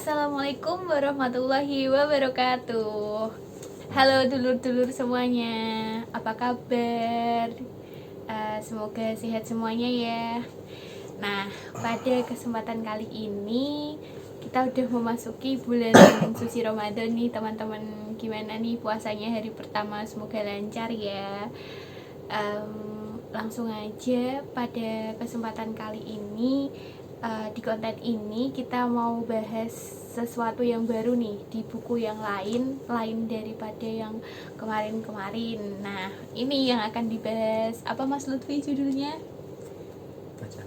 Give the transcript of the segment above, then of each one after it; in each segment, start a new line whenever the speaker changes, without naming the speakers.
Assalamualaikum warahmatullahi wabarakatuh. Halo dulur-dulur semuanya, apa kabar? Semoga sehat semuanya ya. Nah, pada kesempatan kali ini kita udah memasuki bulan suci Ramadan nih teman-teman. Gimana nih puasanya hari pertama? Semoga lancar ya. Langsung aja pada kesempatan kali ini, di konten ini kita mau bahas sesuatu yang baru nih di buku yang lain daripada yang kemarin-kemarin. Nah, ini yang akan dibahas apa Mas Lutfi judulnya?
Baca.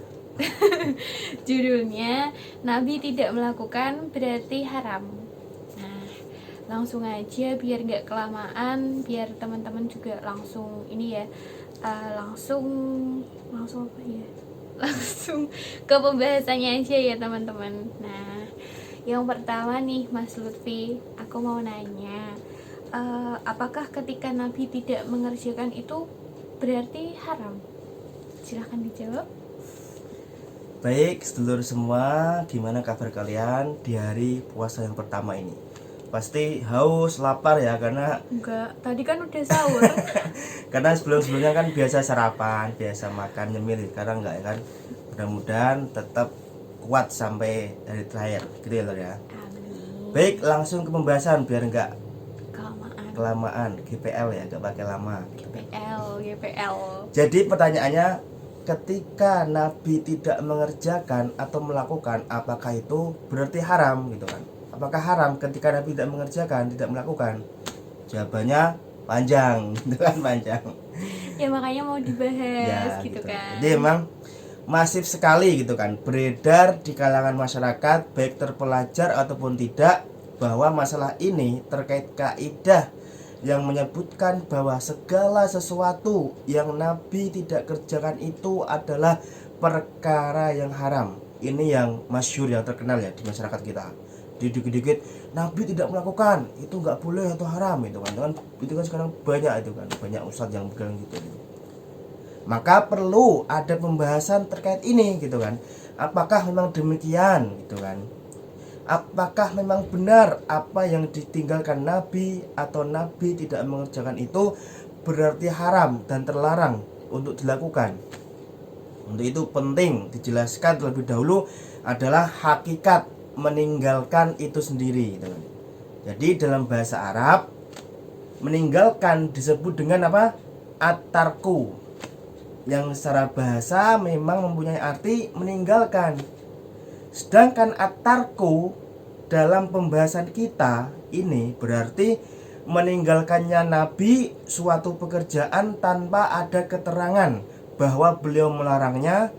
Judulnya Nabi tidak melakukan berarti haram. Nah, langsung aja biar nggak kelamaan, biar teman-teman juga langsung ini ya, langsung apa ya? Langsung ke pembahasannya aja ya teman-teman. Nah, yang pertama nih Mas Lutfi, aku mau nanya, apakah ketika Nabi tidak mengerjakan itu berarti haram? Silahkan dijawab.
Baik, sedulur semua, gimana kabar kalian di hari puasa yang pertama ini? Pasti haus, lapar ya, karena
Enggak, tadi kan udah sahur.
sebelum-sebelumnya kan biasa sarapan, biasa makan nyemil. Sekarang enggak ya kan? Mudah-mudahan tetap kuat sampai hari terakhir, gitu ya, Lur ya.
Amin.
Baik, langsung ke pembahasan biar enggak
Kelamaan.
GPL ya, enggak pakai lama.
GPL.
Jadi pertanyaannya, ketika Nabi tidak mengerjakan atau melakukan, apakah itu berarti haram gitu kan? Apakah haram ketika Nabi tidak mengerjakan, tidak melakukan? Jawabannya panjang, gitu kan, panjang.
Ya makanya mau dibahas
Ya,
gitu kan.
Jadi emang masif sekali gitu kan, beredar di kalangan masyarakat baik terpelajar ataupun tidak, bahwa masalah ini terkait kaidah yang menyebutkan bahwa segala sesuatu yang Nabi tidak kerjakan itu adalah perkara yang haram. Ini yang masyhur, yang terkenal ya di masyarakat kita. Dikit-dikit Nabi tidak melakukan, itu nggak boleh atau haram itu kan. Itu kan sekarang banyak itu kan, banyak ustadz yang bilang gitu. Maka perlu ada pembahasan terkait ini gitu kan. Apakah memang demikian gitu kan? Apakah memang benar apa yang ditinggalkan Nabi atau Nabi tidak mengerjakan itu berarti haram dan terlarang untuk dilakukan? Untuk itu penting dijelaskan terlebih dahulu adalah hakikat meninggalkan itu sendiri gitu. Jadi dalam bahasa Arab, meninggalkan disebut dengan apa? At-tarku, yang secara bahasa memang mempunyai arti meninggalkan. Sedangkan at-tarku dalam pembahasan kita ini berarti meninggalkannya Nabi suatu pekerjaan tanpa ada keterangan bahwa beliau melarangnya,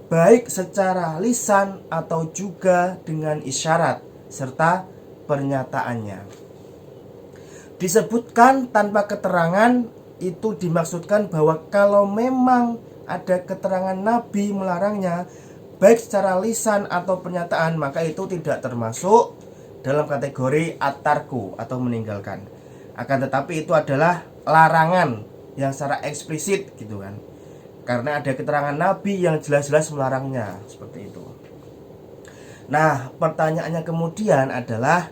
baik secara lisan atau juga dengan isyarat serta pernyataannya. Disebutkan tanpa keterangan itu dimaksudkan bahwa kalau memang ada keterangan Nabi melarangnya baik secara lisan atau pernyataan, maka itu tidak termasuk dalam kategori at-tarku atau meninggalkan. Akan tetapi itu adalah larangan yang secara eksplisit gitu kan, karena ada keterangan Nabi yang jelas-jelas melarangnya, seperti itu. Nah, pertanyaannya kemudian adalah,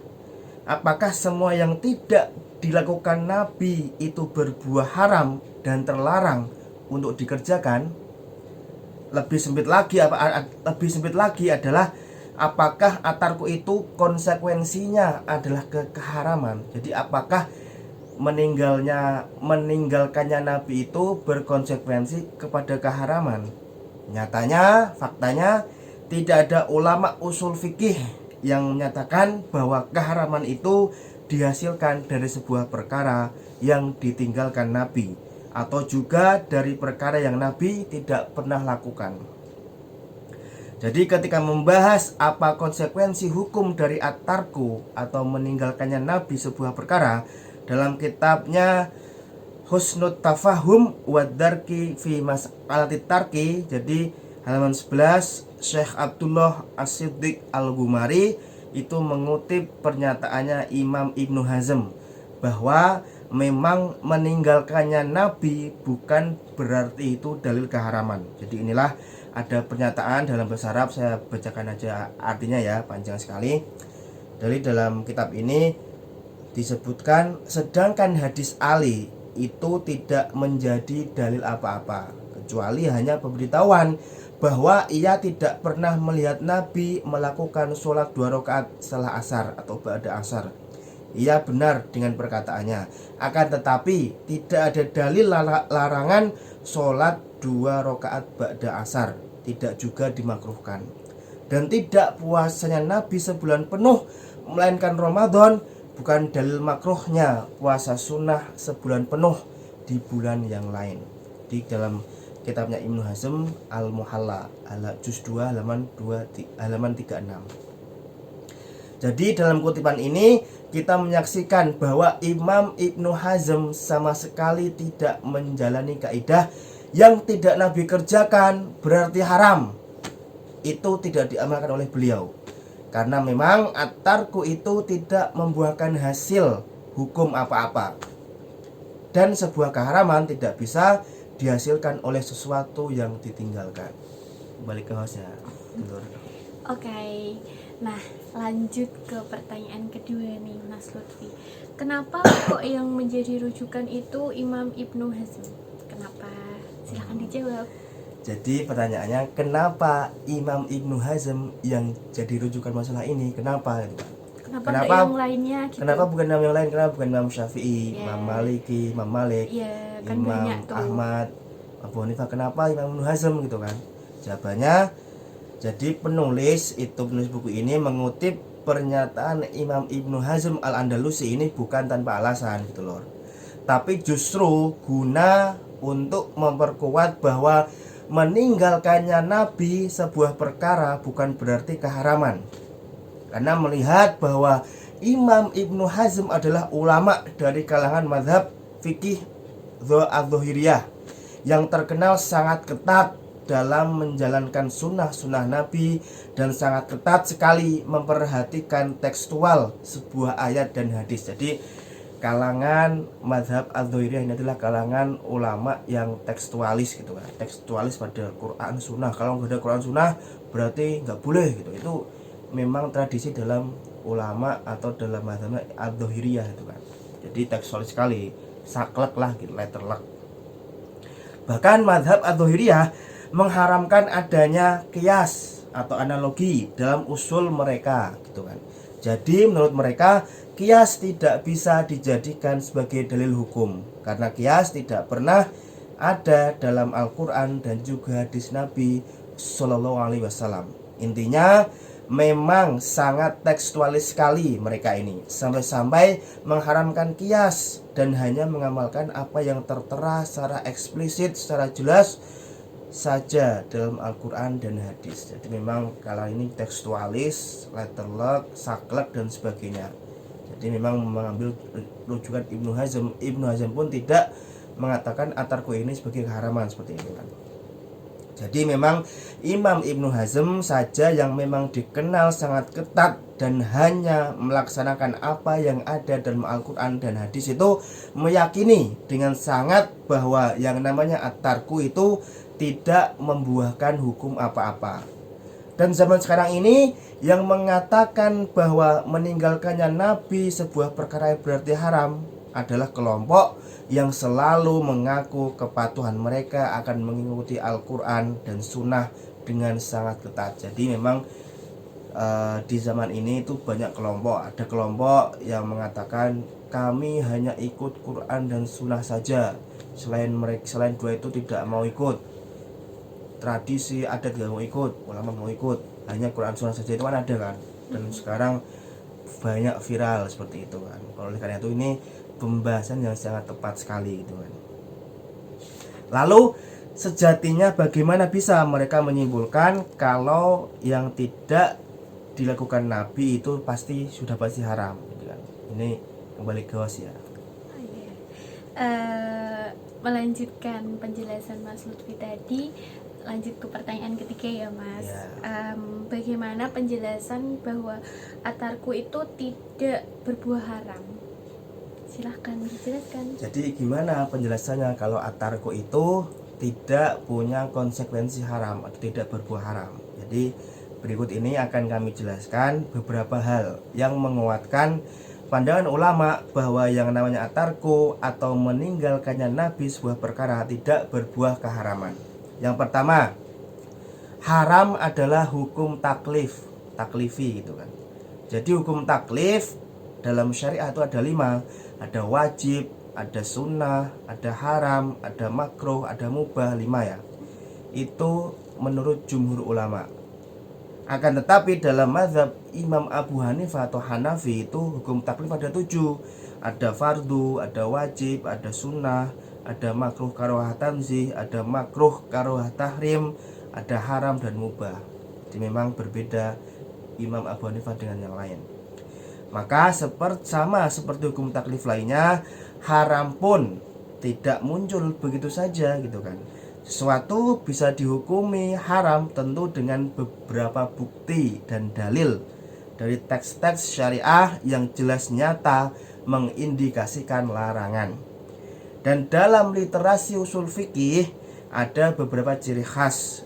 apakah semua yang tidak dilakukan Nabi itu berbuah haram dan terlarang untuk dikerjakan? Lebih sempit lagi adalah apakah at-tarku itu konsekuensinya adalah keharaman. Jadi apakah meninggalkannya Nabi itu berkonsekuensi kepada keharaman? Nyatanya, faktanya tidak ada ulama usul fikih yang menyatakan bahwa keharaman itu dihasilkan dari sebuah perkara yang ditinggalkan Nabi, atau juga dari perkara yang Nabi tidak pernah lakukan. Jadi ketika membahas apa konsekuensi hukum dari at-tarku atau meninggalkannya Nabi sebuah perkara, dalam kitabnya Husnut Tafahum Wadarki fi Mas'alatit Tarki, jadi halaman 11, Syekh Abdullah As-Siddiq Al-Gumari itu mengutip pernyataannya Imam Ibnu Hazm bahwa memang meninggalkannya Nabi bukan berarti itu dalil keharaman. Jadi inilah ada pernyataan dalam bahasa Arab, saya bacakan aja artinya ya, panjang sekali. Dari dalam kitab ini disebutkan sedangkan hadis Ali itu tidak menjadi dalil apa-apa kecuali hanya pemberitahuan bahwa ia tidak pernah melihat Nabi melakukan sholat 2 rakaat setelah asar atau ba'da asar. Ia benar dengan perkataannya, akan tetapi tidak ada dalil larangan sholat 2 rakaat ba'da asar, tidak juga dimakruhkan. Dan tidak puasanya Nabi sebulan penuh melainkan Ramadan bukan dalil makruhnya puasa sunnah sebulan penuh di bulan yang lain. Di dalam kitabnya Ibnu Hazm Al-Muhalla juz 2 halaman 36. Jadi dalam kutipan ini kita menyaksikan bahwa Imam Ibnu Hazm sama sekali tidak menjalani kaidah yang tidak Nabi kerjakan berarti haram. Itu tidak diamalkan oleh beliau. Karena memang at-tarku itu tidak membuahkan hasil hukum apa-apa. Dan sebuah keharaman tidak bisa dihasilkan oleh sesuatu yang ditinggalkan. Balik ke hostnya.
Oke. Nah, lanjut ke pertanyaan kedua nih Mas Lutfi. Kenapa kok yang menjadi rujukan itu Imam Ibnu Hazm? Kenapa? Silahkan dijawab.
Jadi pertanyaannya, kenapa Imam Ibnu Hazm yang jadi rujukan masalah ini? Kenapa?
Kenapa yang lainnya gitu?
Kenapa bukan Imam yang lain? Kenapa bukan Imam Syafi'i, Imam Maliki, Imam Malik,
kan
Imam Ahmad, Abu Hanifah? Kenapa Imam Ibnu Hazm gitu kan? Jawabannya, jadi penulis buku ini mengutip pernyataan Imam Ibnu Hazm Al-Andalusi ini bukan tanpa alasan gitu loh. Tapi justru guna untuk memperkuat bahwa meninggalkannya Nabi sebuah perkara bukan berarti keharaman. Karena melihat bahwa Imam Ibnu Hazm adalah ulama dari kalangan mazhab fikih az-Zahiriyah yang terkenal sangat ketat dalam menjalankan sunnah Nabi dan sangat ketat sekali memperhatikan tekstual sebuah ayat dan hadis. Jadi kalangan mazhab az-Zahiriyah ini adalah kalangan ulama yang tekstualis gitu kan, tekstualis pada Quran Sunnah. Kalau nggak ada Quran Sunnah berarti nggak boleh gitu. Itu memang tradisi dalam ulama atau dalam mazhab az-Zahiriyah itu kan. Jadi tekstualis sekali, saklek lah gitu, letterlek. Bahkan mazhab az-Zahiriyah mengharamkan adanya qiyas atau analogi dalam usul mereka gitu kan. Jadi menurut mereka qiyas tidak bisa dijadikan sebagai dalil hukum karena qiyas tidak pernah ada dalam Al-Quran dan juga hadis Nabi Shallallahu Alaihi Wasallam. Intinya memang sangat tekstualis sekali mereka ini sampai-sampai mengharamkan qiyas dan hanya mengamalkan apa yang tertera secara eksplisit, secara jelas saja dalam Al-Quran dan hadis. Jadi memang kalau ini tekstualis, letterlek, saklek dan sebagainya. Jadi memang mengambil rujukan Ibnu Hazm. Ibnu Hazm pun tidak mengatakan at-tarku ini sebagai keharaman seperti itu kan. Jadi memang Imam Ibnu Hazm saja yang memang dikenal sangat ketat dan hanya melaksanakan apa yang ada dalam Al-Quran dan hadis itu meyakini dengan sangat bahwa yang namanya at-tarku itu tidak membuahkan hukum apa-apa. Dan zaman sekarang ini yang mengatakan bahwa meninggalkannya Nabi sebuah perkara yang berarti haram adalah kelompok yang selalu mengaku kepatuhan mereka akan mengikuti Al-Quran dan Sunnah dengan sangat ketat. Jadi memang di zaman ini itu banyak kelompok. Ada kelompok yang mengatakan kami hanya ikut Quran dan Sunnah saja, selain dua itu tidak mau ikut. Tradisi adat gak mau ikut, ulama mau ikut, hanya Quran Sunnah saja itu kan ada kan. Dan sekarang banyak viral seperti itu kan. Oleh karena itu ini pembahasan yang sangat tepat sekali gitu kan. Lalu sejatinya bagaimana bisa mereka menyimpulkan kalau yang tidak dilakukan Nabi itu sudah pasti haram gitu kan. Ini kembali ke host ya.
Melanjutkan penjelasan Mas Lutfi tadi, lanjut ke pertanyaan ketiga ya Mas. Bagaimana penjelasan bahwa at-tarku itu tidak berbuah haram? Silahkan dijelaskan.
Jadi gimana penjelasannya kalau at-tarku itu tidak punya konsekuensi haram atau tidak berbuah haram? Jadi Berikut ini akan kami jelaskan beberapa hal yang menguatkan pandangan ulama bahwa yang namanya atarku atau meninggalkannya Nabi sebuah perkara tidak berbuah keharaman. Yang pertama, haram adalah hukum taklifi gitu kan. Jadi hukum taklif dalam syariah itu ada 5. Ada wajib, ada sunnah, ada haram, ada makruh, ada mubah, 5 ya. Itu menurut jumhur ulama. Akan tetapi dalam mazhab Imam Abu Hanifah atau Hanafi itu hukum taklif ada 7. Ada fardu, ada wajib, ada sunnah, ada makruh karohah tanzih, ada makruh karohah tahrim, ada haram dan mubah. Jadi memang berbeda Imam Abu Hanifah dengan yang lain. Maka sama seperti hukum taklif lainnya, haram pun tidak muncul begitu saja gitu kan. Sesuatu bisa dihukumi haram tentu dengan beberapa bukti dan dalil dari teks-teks syariah yang jelas nyata mengindikasikan larangan. Dan dalam literasi usul fikih ada beberapa ciri khas,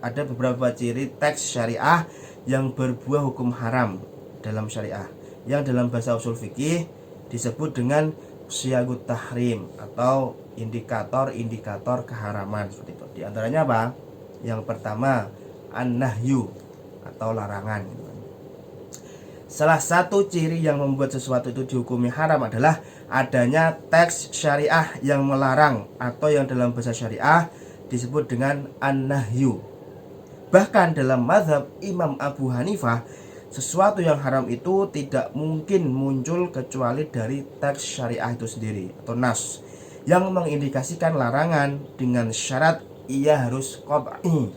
ada beberapa ciri teks syariah yang berbuah hukum haram dalam syariah, yang dalam bahasa usul fikih disebut dengan syiagut tahrim atau indikator-indikator keharaman seperti itu. Di antaranya apa? Yang pertama, an-nahyu atau larangan. Salah satu ciri yang membuat sesuatu itu dihukumi haram adalah adanya teks syariah yang melarang atau yang dalam bahasa syariah disebut dengan an-nahyu. Bahkan dalam mazhab Imam Abu Hanifah, sesuatu yang haram itu tidak mungkin muncul kecuali dari teks syariah itu sendiri atau nas yang mengindikasikan larangan dengan syarat ia harus qat'i.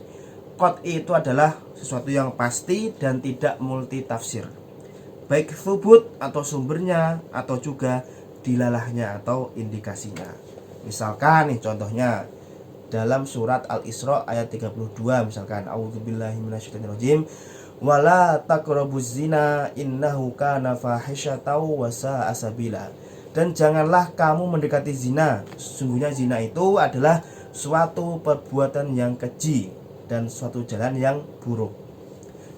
Qat'i itu adalah sesuatu yang pasti dan tidak multi tafsir, baik thubut atau sumbernya atau juga dilalahnya atau indikasinya. Misalkan nih contohnya dalam surat Al-Isra ayat 32 misalkan, a'udzubillahi minasyaitonirrajim, wala taqrabuz zina innahu kana fahisyatan wa sa'a sabila. Dan janganlah kamu mendekati zina, sesungguhnya zina itu adalah suatu perbuatan yang keji dan suatu jalan yang buruk.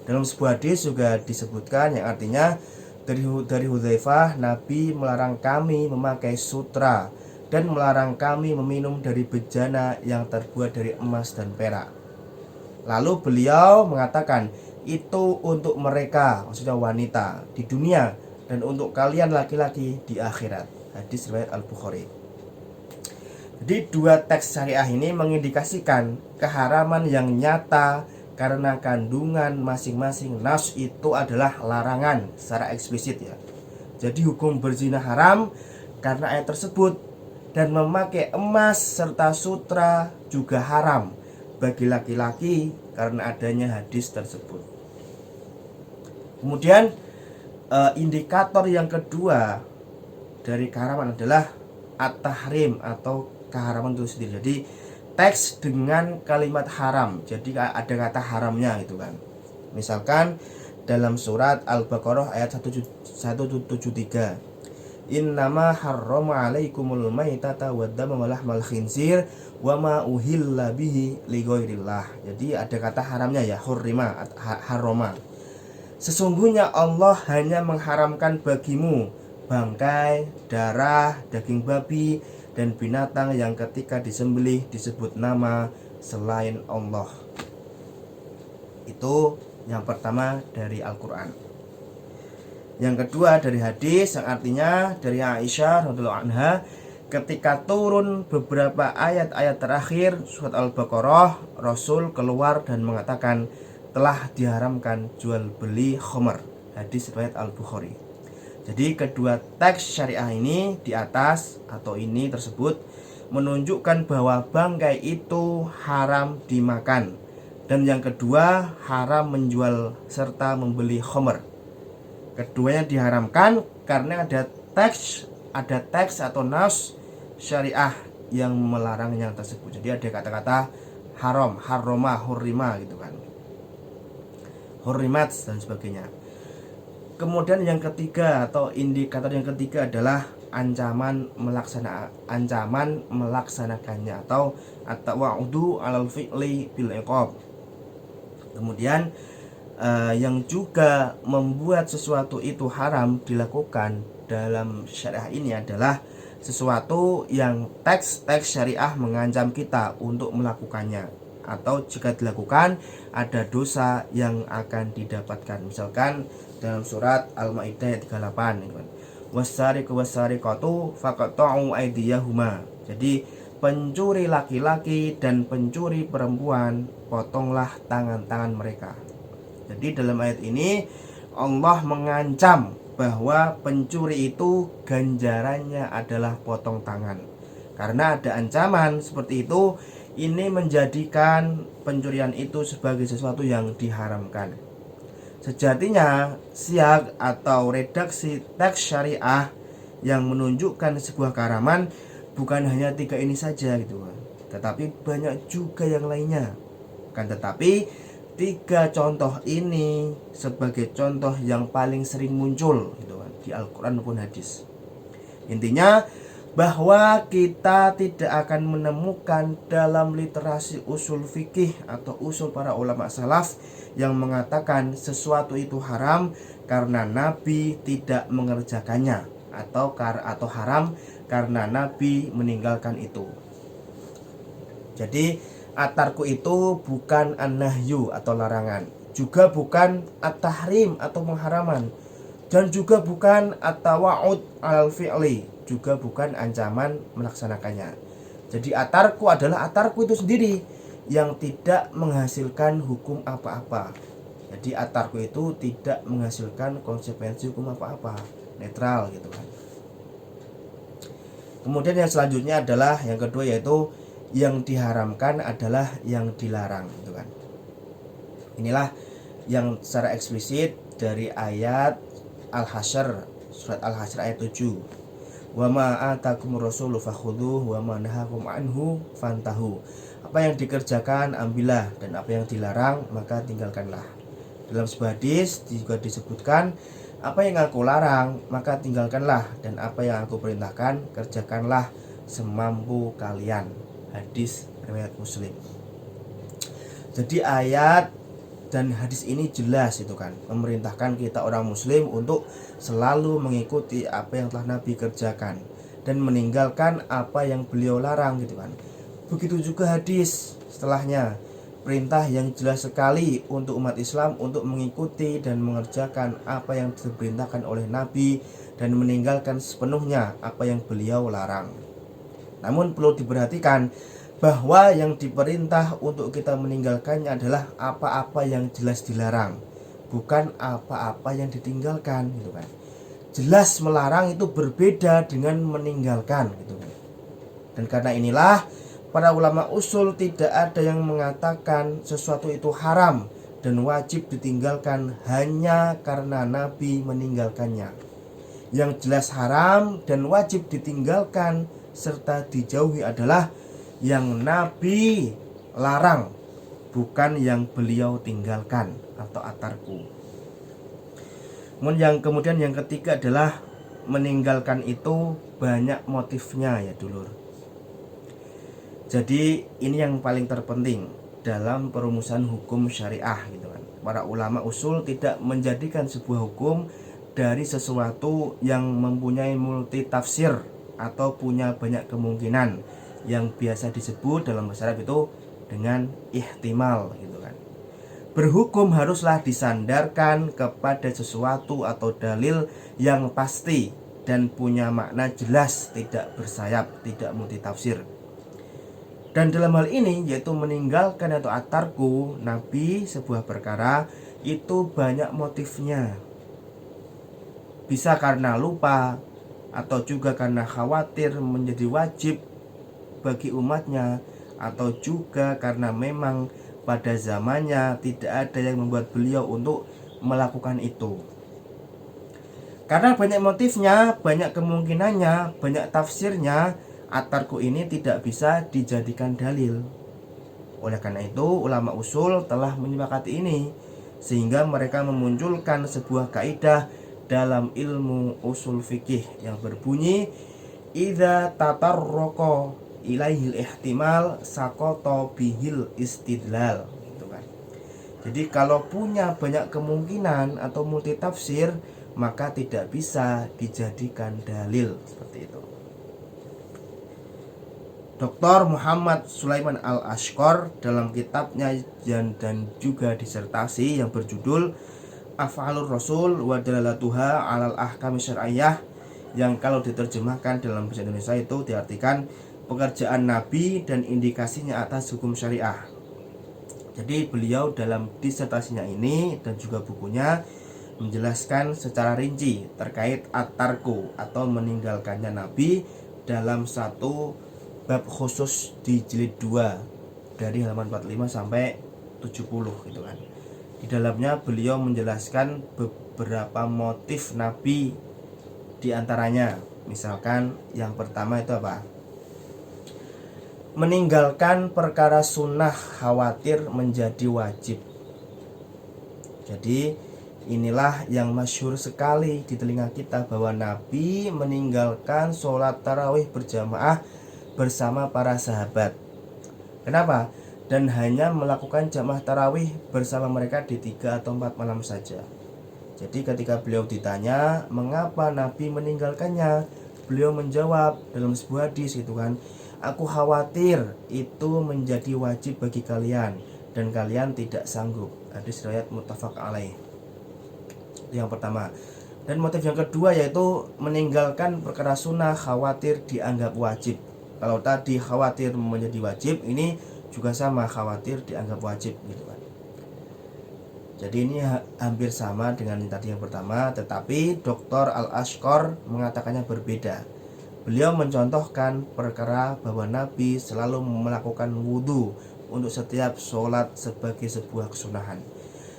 Dalam sebuah hadis juga disebutkan yang artinya dari Hudzaifah, Nabi melarang kami memakai sutra dan melarang kami meminum dari bejana yang terbuat dari emas dan perak. Lalu beliau mengatakan, itu untuk mereka, maksudnya wanita di dunia, dan untuk kalian laki-laki di akhirat. Hadis riwayat Al-Bukhari. Jadi dua teks syariah ini mengindikasikan keharaman yang nyata karena kandungan masing-masing nas itu adalah larangan secara eksplisit ya. Jadi hukum berzina haram karena ayat tersebut, dan memakai emas serta sutra juga haram bagi laki-laki karena adanya hadis tersebut. Kemudian indikator yang kedua dari keharaman adalah at-tahrim atau keharaman itu sendiri. Jadi teks dengan kalimat haram, jadi ada kata haramnya gitu kan. Misalkan dalam surat Al-Baqarah ayat 173, innama harrama alaikumul maitata waddama walahmal khinzir wama uhilla bihi lighairillah. Jadi ada kata haramnya ya, hurrima, harrama. Sesungguhnya Allah hanya mengharamkan bagimu bangkai, darah, daging babi, dan binatang yang ketika disembelih disebut nama selain Allah. Itu yang pertama dari Al-Quran. Yang kedua dari hadis yang artinya dari Aisyah radhiyallahu anha, ketika turun beberapa ayat-ayat terakhir surat Al-Baqarah, Rasul keluar dan mengatakan telah diharamkan jual beli khamar. Hadis riwayat Al-Bukhari. Jadi kedua teks syariah ini di atas atau ini tersebut menunjukkan bahwa bangkai itu haram dimakan, dan yang kedua haram menjual serta membeli khamar. Keduanya diharamkan karena ada teks atau nas syariah yang melarang yang tersebut. Jadi ada kata-kata haram, harroma, hurrima gitu kan, hurrimat dan sebagainya. Kemudian yang ketiga atau indikator yang ketiga adalah ancaman melaksanakannya atau at-tawa'udu 'alal fi'li bil iqab. Kemudian yang juga membuat sesuatu itu haram dilakukan dalam syariah ini adalah sesuatu yang teks syariah mengancam kita untuk melakukannya, atau jika dilakukan ada dosa yang akan didapatkan. Misalkan dalam surat Al-Maidah ayat 38 gitu kan. Wasariqu wasariqatu faqta'u aydiyahuma. Jadi pencuri laki-laki dan pencuri perempuan, potonglah tangan-tangan mereka. Jadi dalam ayat ini Allah mengancam bahwa pencuri itu ganjarannya adalah potong tangan. Karena ada ancaman seperti itu, ini menjadikan pencurian itu sebagai sesuatu yang diharamkan. Sejatinya siag atau redaksi teks syariah yang menunjukkan sebuah keharaman bukan hanya 3 ini saja gitu kan, tetapi banyak juga yang lainnya. Kan tetapi 3 contoh ini sebagai contoh yang paling sering muncul gitu kan, di Al-Quran maupun hadis. Intinya bahwa kita tidak akan menemukan dalam literasi usul fikih atau usul para ulama salaf yang mengatakan sesuatu itu haram karena Nabi tidak mengerjakannya, atau haram karena Nabi meninggalkan itu. Jadi atarku itu bukan an-nahyu atau larangan, juga bukan at-tahrim atau pengharaman, dan juga bukan at-tawa'ud al fi'li, juga bukan ancaman melaksanakannya. Jadi atarku adalah atarku itu sendiri yang tidak menghasilkan hukum apa-apa. Jadi atarku itu tidak menghasilkan konsekuensi hukum apa-apa, netral gitu kan. Kemudian yang selanjutnya adalah yang kedua, yaitu yang diharamkan adalah yang dilarang gitu kan. Inilah yang secara eksplisit dari ayat Al-Hasyr, surat Al-Hasyr ayat 7. Wa ma atakumur rasulu fakhudhuhu wa ma nahakum anhu fantahu. Apa yang dikerjakan ambillah, dan apa yang dilarang maka tinggalkanlah. Dalam sebuah hadis juga disebutkan, apa yang aku larang maka tinggalkanlah, dan apa yang aku perintahkan kerjakanlah semampu kalian. Hadis riwayat Muslim. Jadi ayat dan hadis ini jelas itu kan, memerintahkan kita orang muslim untuk selalu mengikuti apa yang telah Nabi kerjakan dan meninggalkan apa yang beliau larang gitu kan. Begitu juga hadis setelahnya, perintah yang jelas sekali untuk umat Islam untuk mengikuti dan mengerjakan apa yang diperintahkan oleh Nabi dan meninggalkan sepenuhnya apa yang beliau larang. Namun perlu diperhatikan bahwa yang diperintah untuk kita meninggalkannya adalah apa-apa yang jelas dilarang, bukan apa-apa yang ditinggalkan gitu kan. Jelas melarang itu berbeda dengan meninggalkan gitu kan. Dan karena inilah para ulama usul tidak ada yang mengatakan sesuatu itu haram dan wajib ditinggalkan hanya karena Nabi meninggalkannya. Yang jelas haram dan wajib ditinggalkan serta dijauhi adalah yang Nabi larang, bukan yang beliau tinggalkan atau atarku. Kemudian yang ketiga adalah meninggalkan itu banyak motifnya ya dulur. Jadi ini yang paling terpenting dalam perumusan hukum syariah gitu kan. Para ulama usul tidak menjadikan sebuah hukum dari sesuatu yang mempunyai multi tafsir atau punya banyak kemungkinan, yang biasa disebut dalam bahasa Arab itu dengan ihtimal gitu kan. Berhukum haruslah disandarkan kepada sesuatu atau dalil yang pasti dan punya makna jelas, tidak bersayap, tidak multitafsir. Dan dalam hal ini yaitu meninggalkan atau atarku Nabi sebuah perkara itu banyak motifnya. Bisa karena lupa, atau juga karena khawatir menjadi wajib bagi umatnya, atau juga karena memang pada zamannya tidak ada yang membuat beliau untuk melakukan itu. Karena banyak motifnya, banyak kemungkinannya, banyak tafsirnya, atarku ini tidak bisa dijadikan dalil. Oleh karena itu ulama usul telah menyepakati ini, sehingga mereka memunculkan sebuah kaidah dalam ilmu usul fikih yang berbunyi idza tatarraqa ilaihil ihtimal sakoto bihil istidlal gitu kan. Jadi kalau punya banyak kemungkinan atau multi tafsir, maka tidak bisa dijadikan dalil seperti itu. Dr. Muhammad Sulaiman Al-Ashqar dalam kitabnya dan juga disertasi yang berjudul Af'alur Rasul wa Dalalatuha 'alal Ahkam Syar'iyyah, yang kalau diterjemahkan dalam bahasa Indonesia itu diartikan pekerjaan Nabi dan indikasinya atas hukum syariah. Jadi beliau dalam disertasinya ini dan juga bukunya menjelaskan secara rinci terkait at-tarku atau meninggalkannya Nabi dalam satu bab khusus di jilid 2 dari halaman 45 sampai 70 gitu kan. Di dalamnya beliau menjelaskan beberapa motif Nabi, di antaranya misalkan yang pertama itu apa? Meninggalkan perkara sunnah khawatir menjadi wajib. Jadi inilah yang masyhur sekali di telinga kita bahwa Nabi meninggalkan sholat tarawih berjamaah bersama para sahabat. Kenapa? Dan hanya melakukan jamaah tarawih bersama mereka di 3 atau 4 malam saja. Jadi ketika beliau ditanya mengapa Nabi meninggalkannya, beliau menjawab dalam sebuah hadis gitu kan, aku khawatir itu menjadi wajib bagi kalian dan kalian tidak sanggup. Hadis riwayat muttafaq alaih. Yang pertama. Dan motif yang kedua yaitu meninggalkan perkara sunnah khawatir dianggap wajib. Kalau tadi khawatir menjadi wajib, ini juga sama, khawatir dianggap wajib gitu kan. Jadi ini hampir sama dengan yang tadi yang pertama, tetapi Dr. Al-Ashqar mengatakannya berbeda. Beliau mencontohkan perkara bahwa Nabi selalu melakukan wudhu untuk setiap sholat sebagai sebuah kesunahan.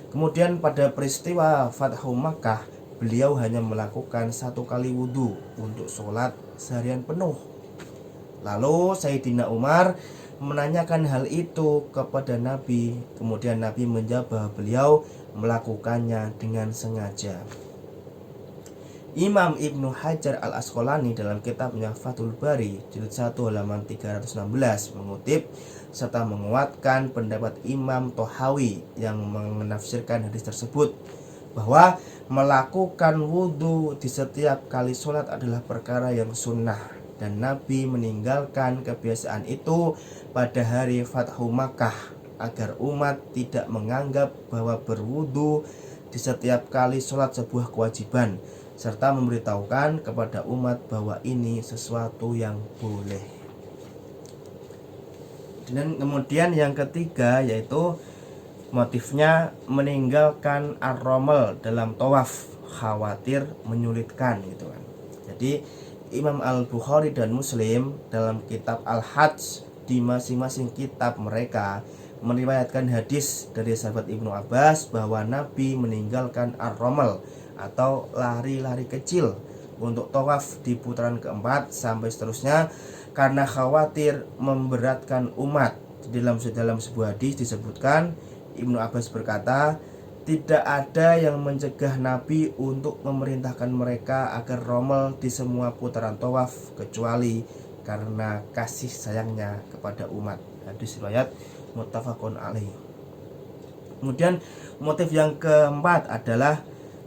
Kemudian pada peristiwa Fathu Makkah, beliau hanya melakukan 1 kali wudhu untuk sholat seharian penuh. Lalu Sayyidina Umar menanyakan hal itu kepada Nabi. Kemudian Nabi menjawab bahwa beliau melakukannya dengan sengaja. Imam Ibnu Hajar Al-Asqalani dalam kitabnya Fathul Bari jilid 1 halaman 316 mengutip serta menguatkan pendapat Imam Tohawi yang menafsirkan hadis tersebut bahwa melakukan wudhu di setiap kali sholat adalah perkara yang sunnah, dan Nabi meninggalkan kebiasaan itu pada hari Fathu Makkah agar umat tidak menganggap bahwa berwudhu di setiap kali sholat sebuah kewajiban, serta memberitahukan kepada umat bahwa ini sesuatu yang boleh. Dan kemudian yang ketiga yaitu motifnya meninggalkan ar-raml dalam tawaf, khawatir menyulitkan gitu kan. Jadi Imam Al-Bukhari dan Muslim dalam kitab Al-Hajj di masing-masing kitab mereka meriwayatkan hadis dari sahabat Ibnu Abbas bahwa Nabi meninggalkan ar-raml atau lari-lari kecil untuk tawaf di putaran keempat sampai seterusnya karena khawatir memberatkan umat. Dalam sebuah hadis disebutkan Ibnu Abbas berkata, tidak ada yang mencegah Nabi untuk memerintahkan mereka agar romel di semua putaran tawaf kecuali karena kasih sayangnya kepada umat. Hadis riwayat muttafaqun alaih. Kemudian motif yang keempat adalah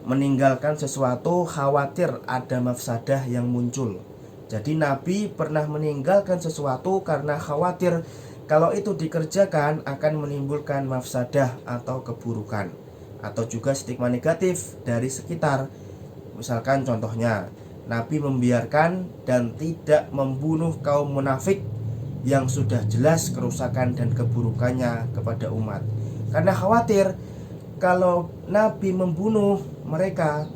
meninggalkan sesuatu khawatir ada mafsadah yang muncul. Jadi Nabi pernah meninggalkan sesuatu karena khawatir kalau itu dikerjakan akan menimbulkan mafsadah atau keburukan atau juga stigma negatif dari sekitar. Misalkan contohnya, Nabi membiarkan dan tidak membunuh kaum munafik yang sudah jelas kerusakan dan keburukannya kepada umat. Karena khawatir kalau Nabi membunuh mereka,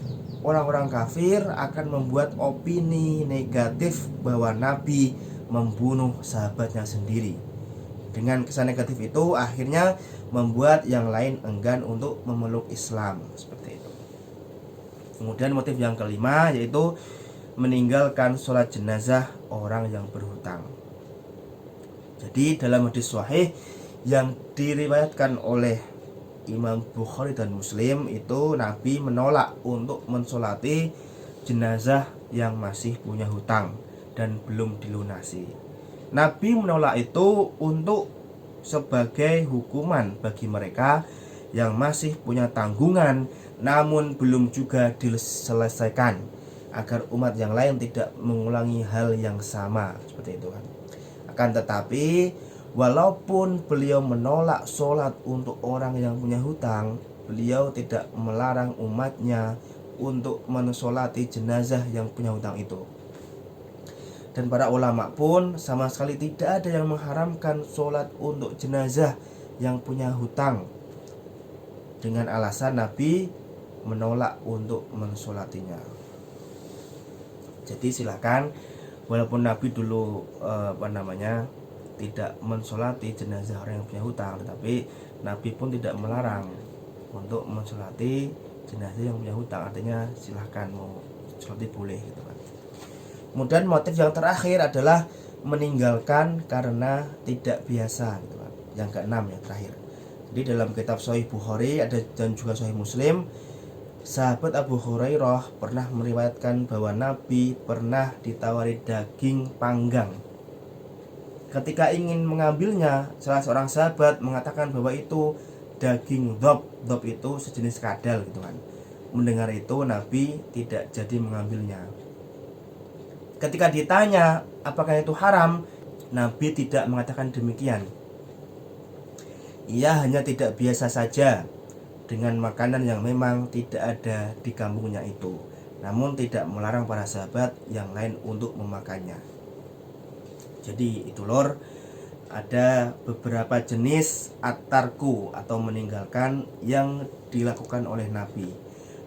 orang-orang kafir akan membuat opini negatif bahwa Nabi membunuh sahabatnya sendiri. Dengan kesan negatif itu akhirnya membuat yang lain enggan untuk memeluk Islam, seperti itu. Kemudian motif yang kelima yaitu meninggalkan sholat jenazah orang yang berhutang. Jadi dalam hadis sahih yang diriwayatkan oleh Imam Bukhari dan Muslim itu Nabi menolak untuk mensolati jenazah yang masih punya hutang dan belum dilunasi. Nabi menolak itu untuk sebagai hukuman bagi mereka yang masih punya tanggungan namun belum juga diselesaikan, agar umat yang lain tidak mengulangi hal yang sama seperti itu kan. Akan tetapi walaupun beliau menolak sholat untuk orang yang punya hutang, beliau tidak melarang umatnya untuk mensolati jenazah yang punya hutang itu. Dan para ulama pun sama sekali tidak ada yang mengharamkan sholat untuk jenazah yang punya hutang, dengan alasan Nabi menolak untuk mensolatinya. Jadi silakan, walaupun Nabi dulu tidak mensolati jenazah orang yang punya hutang, tetapi Nabi pun tidak melarang untuk mensolati jenazah yang punya hutang. Artinya silahkan, mau solati boleh gitu kan. Kemudian motif yang terakhir adalah meninggalkan karena tidak biasa gitu kan. Yang keenam ya, terakhir. Jadi dalam kitab Sahih Bukhari ada dan juga Sahih Muslim, sahabat Abu Hurairah pernah meriwayatkan bahwa Nabi pernah ditawari daging panggang. Ketika ingin mengambilnya, salah seorang sahabat mengatakan bahwa itu daging dhab. Dhab itu sejenis kadal gitu kan. Mendengar itu Nabi tidak jadi mengambilnya. Ketika ditanya apakah itu haram, Nabi tidak mengatakan demikian. Ia hanya tidak biasa saja dengan makanan yang memang tidak ada di kampungnya itu, namun tidak melarang para sahabat yang lain untuk memakannya. Jadi itu lor, ada beberapa jenis at-tarku atau meninggalkan yang dilakukan oleh Nabi,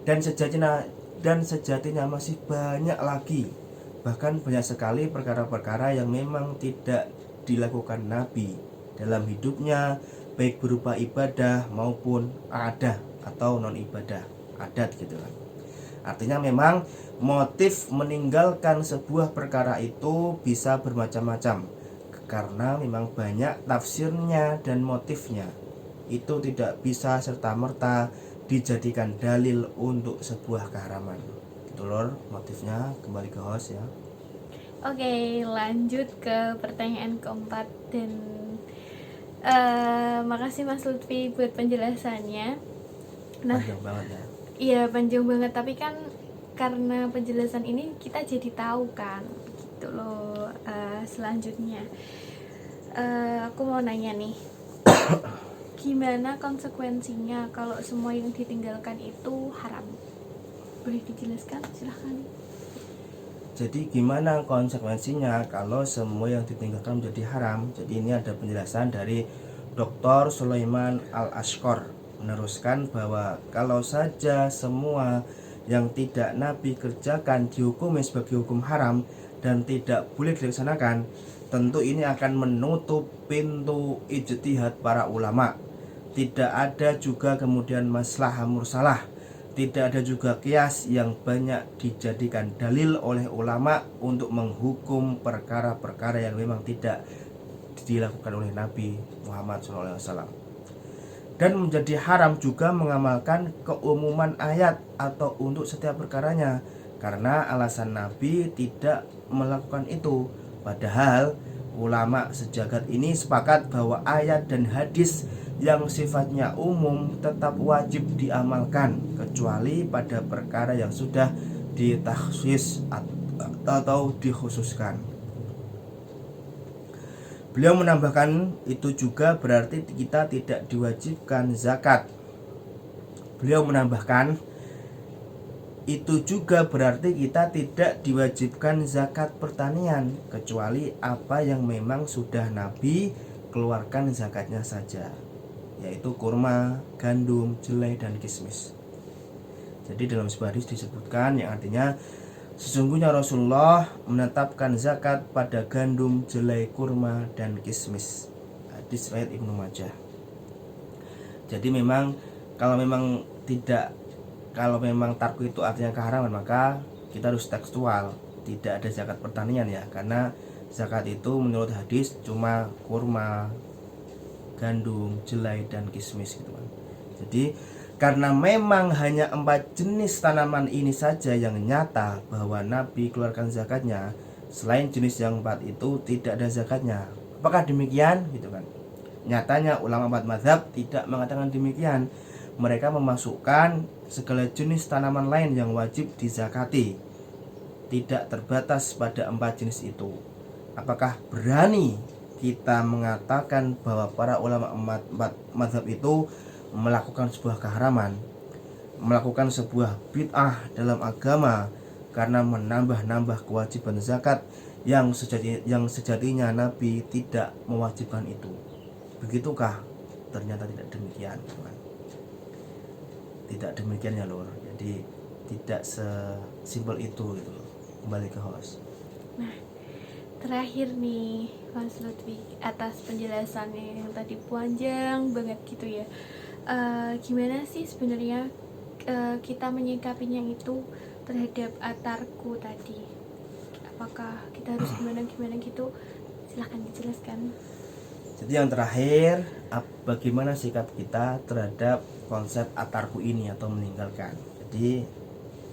dan sejatinya masih banyak lagi, bahkan banyak sekali perkara-perkara yang memang tidak dilakukan Nabi dalam hidupnya, baik berupa ibadah maupun adat atau non ibadah, adat gitu kan. Artinya memang motif meninggalkan sebuah perkara itu bisa bermacam-macam, karena memang banyak tafsirnya dan motifnya. Itu tidak bisa serta-merta dijadikan dalil untuk sebuah keharaman. Itu lor motifnya. Kembali ke host ya.
Oke, lanjut ke pertanyaan keempat. Dan makasih Mas Lutfi buat penjelasannya. Nah,
Panjang banget ya.
iya panjang banget, tapi kan karena penjelasan ini kita jadi tahu kan gitu loh. Selanjutnya aku mau nanya nih, gimana konsekuensinya kalau semua yang ditinggalkan itu haram? Boleh dijelaskan? Silahkan.
Jadi gimana konsekuensinya kalau semua yang ditinggalkan menjadi haram? Jadi ini ada penjelasan dari Dr. Sulaiman Al-Ashqar, meneruskan bahwa kalau saja semua yang tidak Nabi kerjakan dihukumi sebagai hukum haram dan tidak boleh dilaksanakan, tentu ini akan menutup pintu ijtihad para ulama. Tidak ada juga kemudian maslahah mursalah, tidak ada juga qiyas yang banyak dijadikan dalil oleh ulama untuk menghukum perkara-perkara yang memang tidak dilakukan oleh Nabi Muhammad SAW. Dan menjadi haram juga mengamalkan keumuman ayat atau untuk setiap perkaranya, karena alasan Nabi tidak melakukan itu. Padahal ulama sejagat ini sepakat bahwa ayat dan hadis yang sifatnya umum tetap wajib diamalkan, kecuali pada perkara yang sudah ditakhsis atau dikhususkan. Beliau menambahkan, itu juga berarti kita tidak diwajibkan zakat. Beliau menambahkan, itu juga berarti kita tidak diwajibkan zakat pertanian, kecuali apa yang memang sudah Nabi keluarkan zakatnya saja, yaitu kurma, gandum, jelai, dan kismis. Jadi dalam sebuah hadis disebutkan yang artinya, sesungguhnya Rasulullah menetapkan zakat pada gandum, jelai, kurma, dan kismis. Hadis riwayat Ibnu Majah. Jadi memang kalau memang tarku itu artinya keharaman, maka kita harus tekstual, tidak ada zakat pertanian ya, karena zakat itu menurut hadis cuma kurma, gandum, jelai, dan kismis gitu kan. Jadi karena memang hanya 4 jenis tanaman ini saja yang nyata bahwa Nabi keluarkan zakatnya, selain jenis yang 4 itu tidak ada zakatnya. Apakah demikian? Gitu kan. Nyatanya ulama 4 mazhab tidak mengatakan demikian. mereka memasukkan segala jenis tanaman lain yang wajib dizakati, tidak terbatas pada 4 jenis itu. Apakah berani kita mengatakan bahwa para ulama mazhab itu melakukan sebuah keharaman, melakukan sebuah bid'ah dalam agama karena menambah-nambah kewajiban zakat yang sejatinya Nabi tidak mewajibkan itu? Begitukah? Ternyata tidak demikian, teman. Tidak demikian ya lor. Jadi tidak sesimpel itu gitu loh. Kembali ke host.
Nah, terakhir nih Mas Lutfi, atas penjelasannya yang tadi panjang banget gitu ya. Gimana sih sebenarnya kita menyikapinya itu terhadap atarku tadi? Apakah kita harus gimana gitu? Silahkan dijelaskan.
Jadi yang terakhir, bagaimana sikap kita terhadap konsep atarku ini atau meninggalkan. Jadi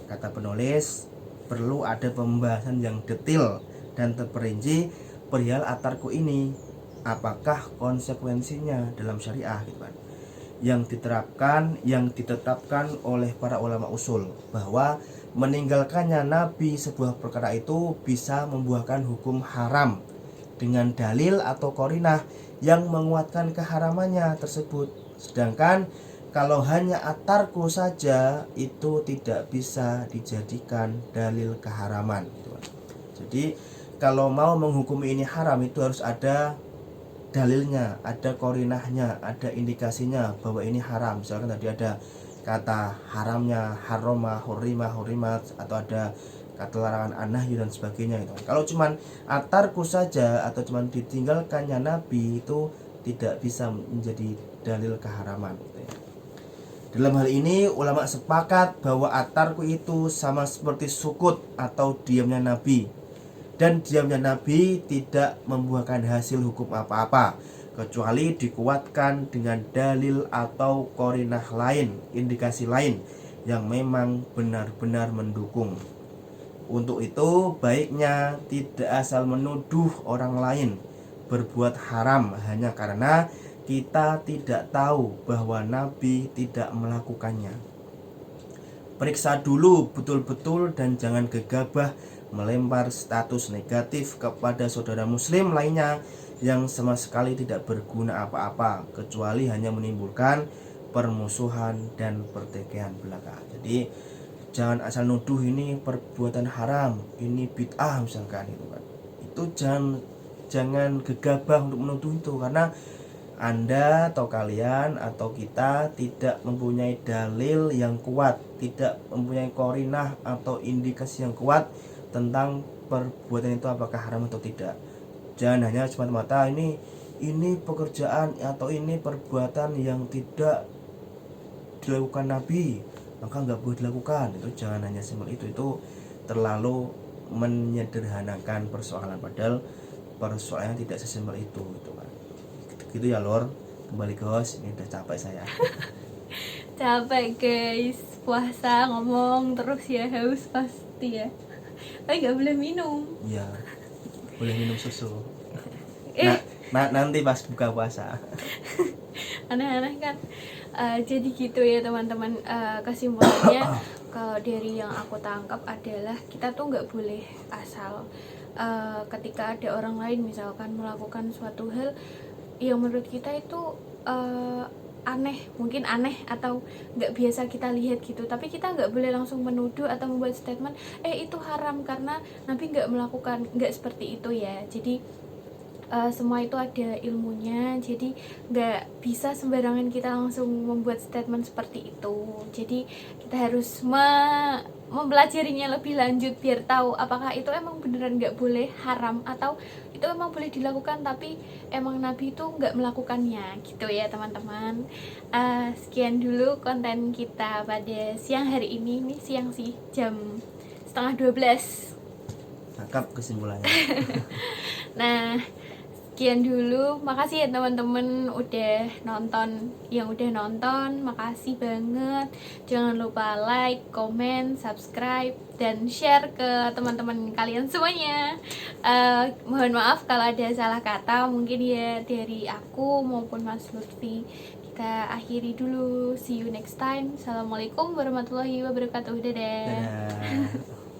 kata penulis, perlu ada pembahasan yang detail dan terperinci perihal atarku ini. Apakah konsekuensinya dalam syariah gitu kan, yang ditetapkan oleh para ulama usul, bahwa meninggalkannya Nabi sebuah perkara itu bisa membuahkan hukum haram dengan dalil atau qarinah yang menguatkan keharamannya tersebut. Sedangkan kalau hanya atarku saja itu tidak bisa dijadikan dalil keharaman. Jadi kalau mau menghukumi ini haram itu harus ada dalilnya, ada qarinahnya, ada indikasinya bahwa ini haram. Misalkan tadi ada kata haramnya, haroma, hurimat, atau ada kata larangan anahyu dan sebagainya gitu. Kalau cuman atarku saja atau cuman ditinggalkannya Nabi itu tidak bisa menjadi dalil keharaman gitu ya. Dalam hal ini ulama sepakat bahwa atarku itu sama seperti sukut atau diamnya Nabi, dan diamnya Nabi tidak membuahkan hasil hukum apa-apa kecuali dikuatkan dengan dalil atau qarinah lain, indikasi lain yang memang benar-benar mendukung. Untuk itu baiknya tidak asal menuduh orang lain berbuat haram hanya karena kita tidak tahu bahwa Nabi tidak melakukannya. Periksa dulu betul-betul dan jangan gegabah melempar status negatif kepada saudara muslim lainnya yang sama sekali tidak berguna apa-apa kecuali hanya menimbulkan permusuhan dan pertikaian belaka. Jadi jangan asal nuduh ini perbuatan haram, ini bid'ah misalkan itu kan. Itu jangan gegabah untuk menuduh itu, karena Anda atau kalian atau kita tidak mempunyai dalil yang kuat, tidak mempunyai qarinah atau indikasi yang kuat tentang perbuatan itu apakah haram atau tidak. Jangan hanya semata-mata ini pekerjaan atau ini perbuatan yang tidak dilakukan Nabi maka nggak boleh dilakukan. Itu jangan hanya simpel itu terlalu menyederhanakan persoalan, padahal persoalannya tidak sesimpel itu gitu kan. Gitu ya lor. Kembali ke host, ini udah capek saya.
Capek guys, puasa ngomong terus ya, haus pasti ya. Tapi nggak boleh minum.
Iya, boleh minum susu. Nanti pas buka puasa.
Aneh-aneh kan. Jadi gitu ya teman-teman, kesimpulannya kalau dari yang aku tangkap adalah kita tuh nggak boleh asal ketika ada orang lain misalkan melakukan suatu hal yang menurut kita itu mungkin aneh atau nggak biasa kita lihat gitu, tapi kita nggak boleh langsung menuduh atau membuat statement itu haram karena Nabi nggak melakukan, nggak seperti itu ya. Jadi semua itu ada ilmunya, jadi nggak bisa sembarangan kita langsung membuat statement seperti itu. Jadi kita harus mempelajarinya lebih lanjut biar tahu apakah itu emang beneran nggak boleh haram atau itu emang boleh dilakukan tapi emang Nabi itu nggak melakukannya gitu ya teman-teman. Sekian dulu konten kita pada siang hari ini siang sih, jam 11:30.
Tangkap kesimpulannya.
Nah, sekian dulu. Makasih ya teman-teman udah nonton, yang udah nonton, makasih banget. Jangan lupa like, comment, subscribe, dan share ke teman-teman kalian semuanya. Mohon maaf kalau ada salah kata mungkin ya dari aku maupun Mas Lutfi. Kita akhiri dulu. See you next time. Assalamualaikum warahmatullahi wabarakatuh. Dadah.
Dadah.